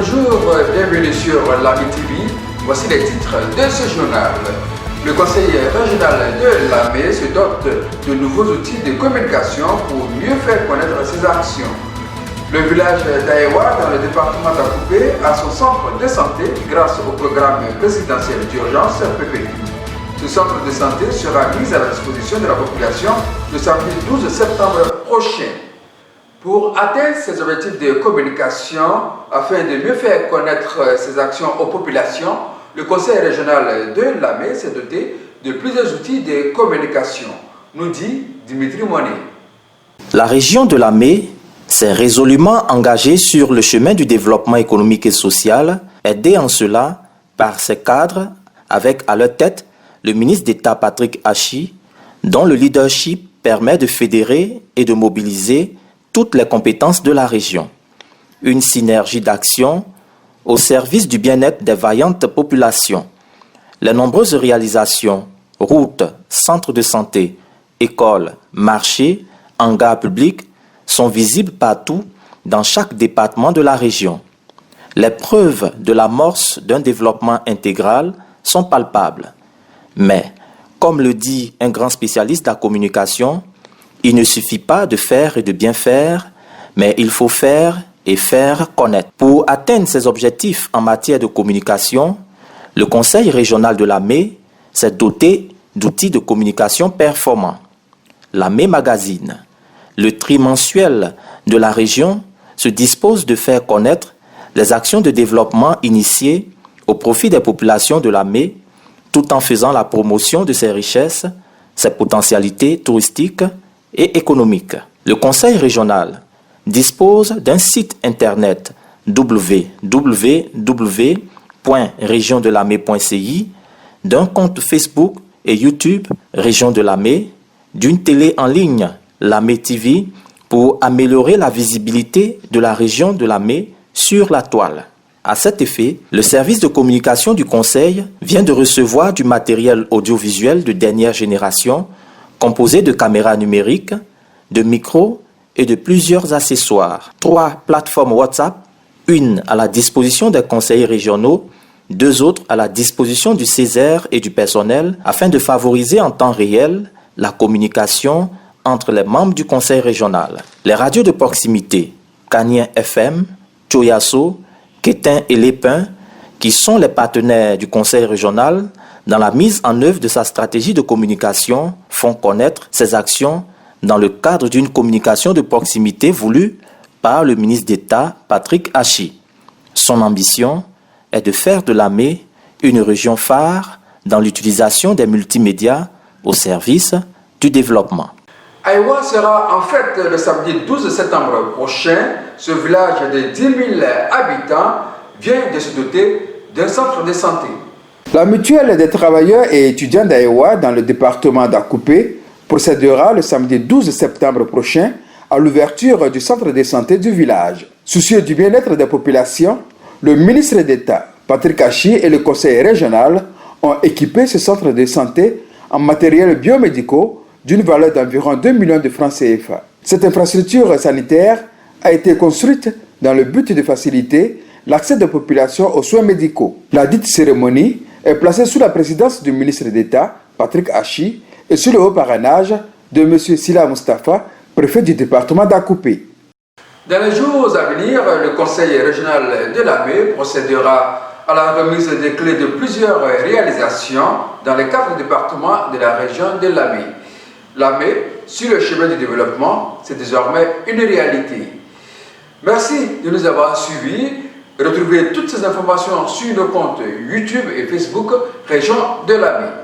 bonjour, bienvenue sur l'AMI TV. Voici les titres de ce journal. Le conseil régional de l'AME se dote de nouveaux outils de communication pour mieux faire connaître ses actions. Le village d'Aïwa, dans le département d'Akoupé, a son centre de santé grâce au programme présidentiel d'urgence PPU. Ce centre de santé sera mis à la disposition de la population le samedi 12 septembre prochain. Pour atteindre ces objectifs de communication, afin de mieux faire connaître ses actions aux populations, le conseil régional de l'AME s'est doté de plusieurs outils de communication, nous dit Dimitri Monet. La région de l'AME s'est résolument engagée sur le chemin du développement économique et social, aidée en cela par ses cadres, avec à leur tête le ministre d'État Patrick Hachi, dont le leadership permet de fédérer et de mobiliser toutes les compétences de la région. Une synergie d'action au service du bien-être des vaillantes populations. Les nombreuses réalisations, routes, centres de santé, écoles, marchés, hangars publics sont visibles partout dans chaque département de la région. Les preuves de l'amorce d'un développement intégral sont palpables. Mais, comme le dit un grand spécialiste de la communication, il ne suffit pas de faire et de bien faire, mais il faut faire et faire connaître. Pour atteindre ces objectifs en matière de communication, le Conseil régional de l'AME s'est doté d'outils de communication performants. L'AME Magazine, le trimensuel de la région, se dispose de faire connaître les actions de développement initiées au profit des populations de l'AME, tout en faisant la promotion de ses richesses, ses potentialités touristiques et économiques. Le Conseil régional dispose d'un site internet www.regiondelame.ci, d'un compte Facebook et YouTube Région de l'AME, d'une télé en ligne l'AME TV pour améliorer la visibilité de la région de l'AME sur la toile. À cet effet, le service de communication du Conseil vient de recevoir du matériel audiovisuel de dernière génération composé de caméras numériques, de micros et de plusieurs accessoires. 3 plateformes WhatsApp, une à la disposition des conseillers régionaux, 2 autres à la disposition du Césaire et du personnel afin de favoriser en temps réel la communication entre les membres du conseil régional. Les radios de proximité, Canien FM, Choyasso, Quétin et Lépin, qui sont les partenaires du conseil régional dans la mise en œuvre de sa stratégie de communication, font connaître ses actions dans le cadre d'une communication de proximité voulue par le ministre d'État Patrick Hachi. Son ambition est de faire de l'AME une région phare dans l'utilisation des multimédias au service du développement. Aïwa sera en fête le samedi 12 septembre prochain. Ce village de 10 000 habitants vient de se doter d'un centre de santé. La mutuelle des travailleurs et étudiants d'Aïwa dans le département d'Akoupé procédera le samedi 12 septembre prochain à l'ouverture du centre de santé du village. Soucieux du bien-être des populations, le ministre d'État Patrick Hachi et le conseil régional ont équipé ce centre de santé en matériel biomédicaux d'une valeur d'environ 2 millions de francs CFA. Cette infrastructure sanitaire a été construite dans le but de faciliter l'accès des populations aux soins médicaux. La dite cérémonie est placée sous la présidence du ministre d'État, Patrick Hachi, et sous le haut parrainage de M. Sila Mustafa, préfet du département d'Akoupé. Dans les jours à venir, le conseil régional de l'AME procédera à la remise des clés de plusieurs réalisations dans les 4 départements de la région de l'AME. L'AME, sur le chemin du développement, c'est désormais une réalité. Merci de nous avoir suivis. Retrouvez toutes ces informations sur nos comptes YouTube et Facebook Région de l'AME.